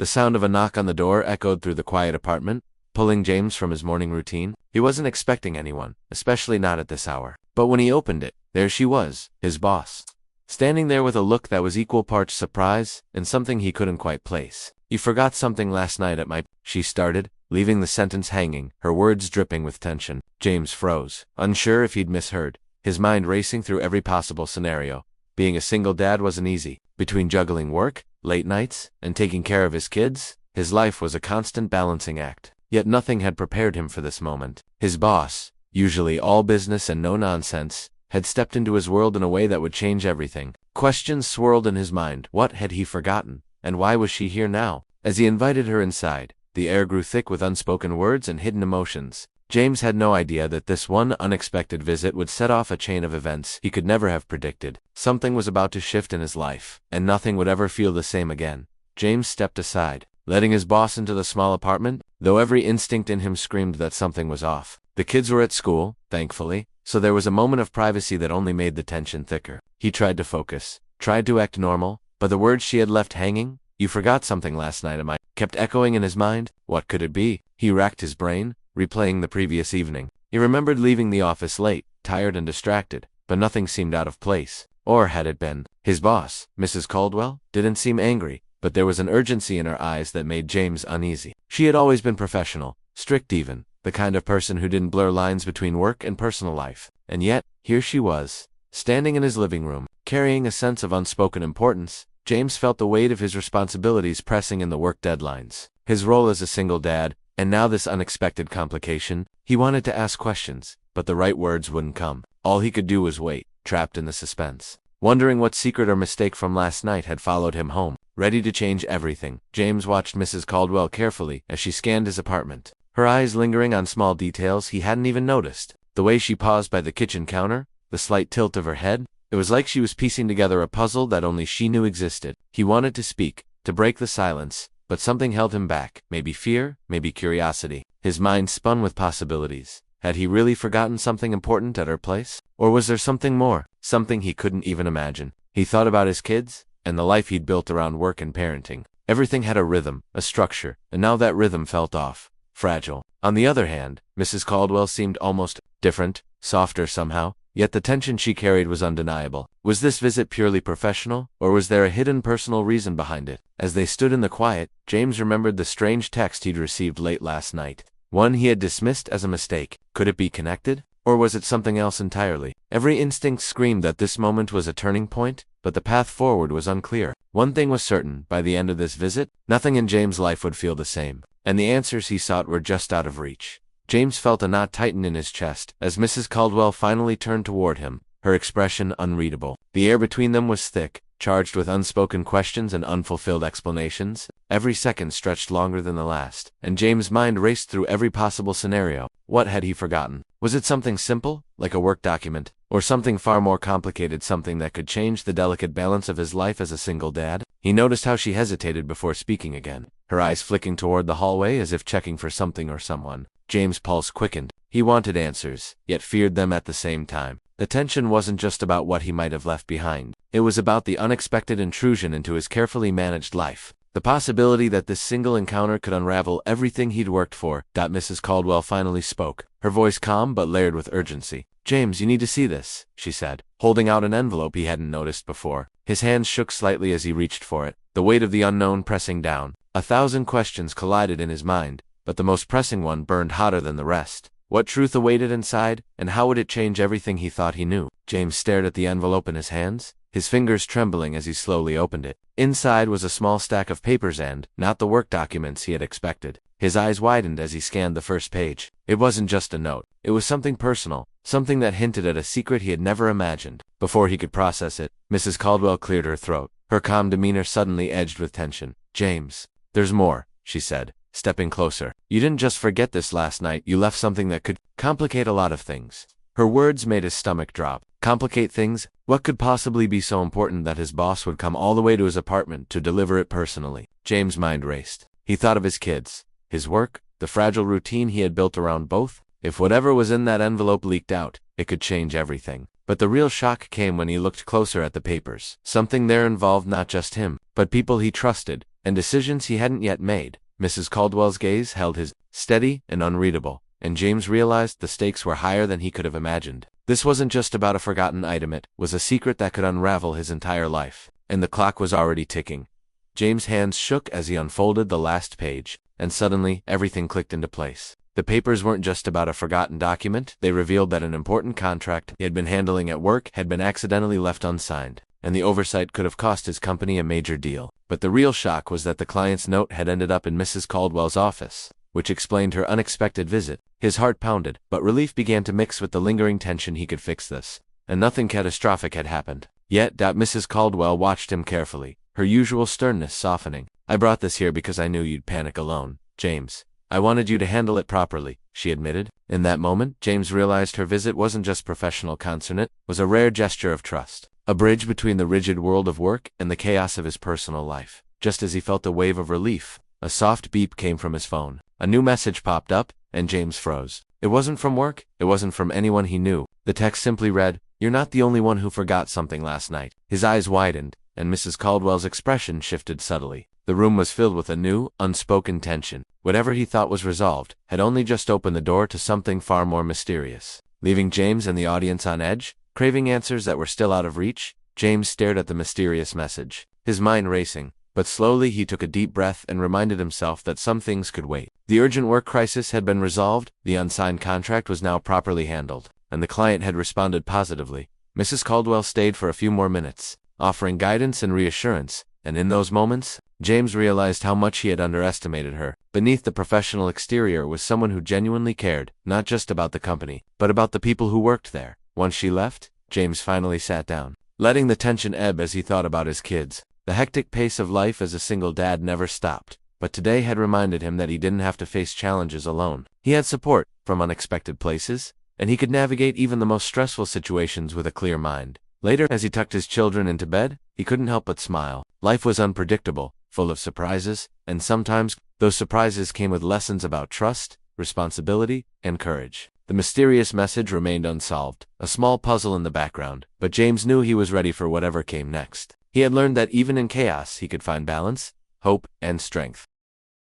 The sound of a knock on the door echoed through the quiet apartment, pulling James from his morning routine. He wasn't expecting anyone, especially not at this hour. But when he opened it, there she was, his boss, standing there with a look that was equal parts surprise and something he couldn't quite place. "You forgot something last night at my—" she started, leaving the sentence hanging, her words dripping with tension. James froze, unsure if he'd misheard, his mind racing through every possible scenario. Being a single dad wasn't easy. Between juggling work, late nights, and taking care of his kids, his life was a constant balancing act. Yet nothing had prepared him for this moment. His boss, usually all business and no nonsense, had stepped into his world in a way that would change everything. Questions swirled in his mind. What had he forgotten? And why was she here now? As he invited her inside, the air grew thick with unspoken words and hidden emotions. James had no idea that this one unexpected visit would set off a chain of events he could never have predicted. Something was about to shift in his life, and nothing would ever feel the same again. James stepped aside, letting his boss into the small apartment, though every instinct in him screamed that something was off. The kids were at school, thankfully, so there was a moment of privacy that only made the tension thicker. He tried to focus, tried to act normal, but the words she had left hanging, "You forgot something last night, kept echoing in his mind. What could it be? He racked his brain, replaying the previous evening. He remembered leaving the office late, tired and distracted, but nothing seemed out of place. Or had it been? His boss, Mrs. Caldwell, didn't seem angry, but there was an urgency in her eyes that made James uneasy. She had always been professional, strict even, the kind of person who didn't blur lines between work and personal life. And yet, here she was, standing in his living room, carrying a sense of unspoken importance. James felt the weight of his responsibilities pressing in the work deadlines, his role as a single dad, and now this unexpected complication. He wanted to ask questions, but the right words wouldn't come. All he could do was wait, trapped in the suspense, wondering what secret or mistake from last night had followed him home. Ready to change everything, James watched Mrs. Caldwell carefully as she scanned his apartment, her eyes lingering on small details he hadn't even noticed. The way she paused by the kitchen counter, the slight tilt of her head, it was like she was piecing together a puzzle that only she knew existed. He wanted to speak, to break the silence, but something held him back. Maybe fear, maybe curiosity. His mind spun with possibilities. Had he really forgotten something important at her place? Or was there something more, something he couldn't even imagine? He thought about his kids, and the life he'd built around work and parenting. Everything had a rhythm, a structure, and now that rhythm felt off, fragile. On the other hand, Mrs. Caldwell seemed almost different, softer somehow. Yet the tension she carried was undeniable. Was this visit purely professional, or was there a hidden personal reason behind it? As they stood in the quiet, James remembered the strange text he'd received late last night. One he had dismissed as a mistake. Could it be connected? Or was it something else entirely? Every instinct screamed that this moment was a turning point, but the path forward was unclear. One thing was certain, by the end of this visit, nothing in James' life would feel the same, and the answers he sought were just out of reach. James felt a knot tighten in his chest as Mrs. Caldwell finally turned toward him, her expression unreadable. The air between them was thick, charged with unspoken questions and unfulfilled explanations. Every second stretched longer than the last, and James' mind raced through every possible scenario. What had he forgotten? Was it something simple, like a work document, or something far more complicated, something that could change the delicate balance of his life as a single dad? He noticed how she hesitated before speaking again, her eyes flicking toward the hallway as if checking for something or someone. James' pulse quickened. He wanted answers, yet feared them at the same time. The tension wasn't just about what he might have left behind. It was about the unexpected intrusion into his carefully managed life. The possibility that this single encounter could unravel everything he'd worked for. Mrs. Caldwell finally spoke, her voice calm but layered with urgency. "James, you need to see this," she said, holding out an envelope he hadn't noticed before. His hands shook slightly as he reached for it, the weight of the unknown pressing down. 1,000 questions collided in his mind, but the most pressing one burned hotter than the rest. What truth awaited inside, and how would it change everything he thought he knew? James stared at the envelope in his hands, his fingers trembling as he slowly opened it. Inside was a small stack of papers and, not the work documents he had expected. His eyes widened as he scanned the first page. It wasn't just a note. It was something personal, something that hinted at a secret he had never imagined. Before he could process it, Mrs. Caldwell cleared her throat, her calm demeanor suddenly edged with tension. "James, there's more," she said, stepping closer. "You didn't just forget this last night, you left something that could complicate a lot of things." Her words made his stomach drop. Complicate things? What could possibly be so important that his boss would come all the way to his apartment to deliver it personally? James' mind raced. He thought of his kids, his work, the fragile routine he had built around both. If whatever was in that envelope leaked out, it could change everything. But the real shock came when he looked closer at the papers. Something there involved not just him, but people he trusted, and decisions he hadn't yet made. Mrs. Caldwell's gaze held his, steady and unreadable, and James realized the stakes were higher than he could have imagined. This wasn't just about a forgotten item, it was a secret that could unravel his entire life. And the clock was already ticking. James' hands shook as he unfolded the last page, and suddenly everything clicked into place. The papers weren't just about a forgotten document, they revealed that an important contract he had been handling at work had been accidentally left unsigned, and the oversight could have cost his company a major deal. But the real shock was that the client's note had ended up in Mrs. Caldwell's office, which explained her unexpected visit. His heart pounded, but relief began to mix with the lingering tension. He could fix this, and nothing catastrophic had happened. Yet, Mrs. Caldwell watched him carefully, her usual sternness softening. "I brought this here because I knew you'd panic alone, James. I wanted you to handle it properly," she admitted. In that moment, James realized her visit wasn't just professional concern, it was a rare gesture of trust, a bridge between the rigid world of work and the chaos of his personal life. Just as he felt a wave of relief, a soft beep came from his phone. A new message popped up, and James froze. It wasn't from work, it wasn't from anyone he knew. The text simply read, "You're not the only one who forgot something last night." His eyes widened, and Mrs. Caldwell's expression shifted subtly. The room was filled with a new, unspoken tension. Whatever he thought was resolved had only just opened the door to something far more mysterious. Leaving James and the audience on edge, craving answers that were still out of reach, James stared at the mysterious message, his mind racing. But slowly he took a deep breath and reminded himself that some things could wait. The urgent work crisis had been resolved, the unsigned contract was now properly handled, and the client had responded positively. Mrs. Caldwell stayed for a few more minutes, offering guidance and reassurance, and in those moments, James realized how much he had underestimated her. Beneath the professional exterior was someone who genuinely cared, not just about the company, but about the people who worked there. Once she left, James finally sat down, letting the tension ebb as he thought about his kids. The hectic pace of life as a single dad never stopped, but today had reminded him that he didn't have to face challenges alone. He had support from unexpected places, and he could navigate even the most stressful situations with a clear mind. Later, as he tucked his children into bed, he couldn't help but smile. Life was unpredictable, full of surprises, and sometimes those surprises came with lessons about trust, responsibility, and courage. The mysterious message remained unsolved, a small puzzle in the background, but James knew he was ready for whatever came next. He had learned that even in chaos he could find balance, hope, and strength.